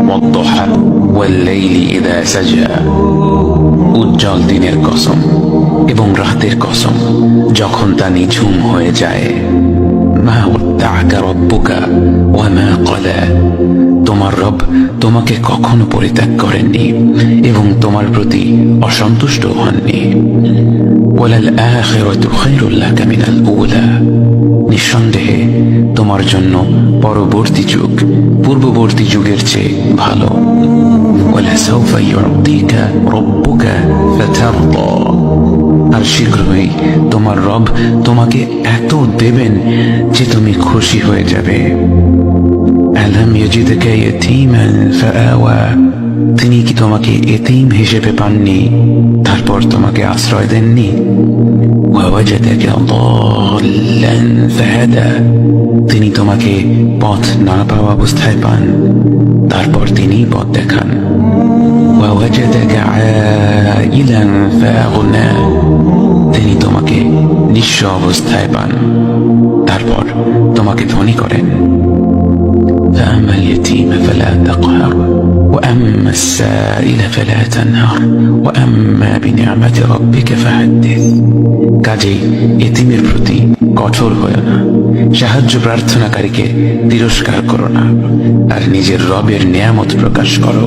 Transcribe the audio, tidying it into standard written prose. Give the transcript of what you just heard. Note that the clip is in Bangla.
والضحى والليل إذا سجى উজ্জ্বল দিনের কসম এবং রাতের কসম যখন তা নিঝুম হয়ে যায়। মা ওয়াদ্দাআকা রাব্বুকা ওয়া মা ক্বালা, তোমার রব তোমাকে কখনো পরিত্যাগ করেননি এবং তোমার প্রতি অসন্তুষ্ট হননি। ওয়ালাল আখিরাতু খায়রুল লাকা মিনাল উলা, নিঃসন্দেহে তোমার জন্য পরবর্তী যুগ পূর্ববর্তী যুগের চেয়ে ভালো। ওয়ালাসাউফা ইউতিকা রাব্বুকা ফাতারদা, আর শীঘ্রই তোমার রব তোমাকে এত দেবেন যে তুমি খুশি হয়ে যাবে। আলাম ইয়াজিদকা ইয়াতীমান ফাআওয়া, তিনি কি তোমাকে এতিম হিসেবে পাননি তারপর তোমাকে আশ্রয় দেননি? ওয়াওয়াজাদাকা দাল্লান ফাহাদা, তিনি তোমাকে পথ না পাওয়া অবস্থায় পান তারপর তিনি পথ দেখান। ওয়াওয়াজাদাকা আইলান ফাআগনা, তিনি তোমাকে নিঃস্ব অবস্থায় পান তারপর তোমাকে ধনী করেন। فأما اليتيم فلا تقهر وأما السائل فلا تنهر وأما بنعمة ربك فحدث, কাজেই এতিমের প্রতি কঠোর হয়ো না, সাহায্য প্রার্থনাকারীকে তিরস্কার করো না, আর নিজের রবের নিয়ামত প্রকাশ করো।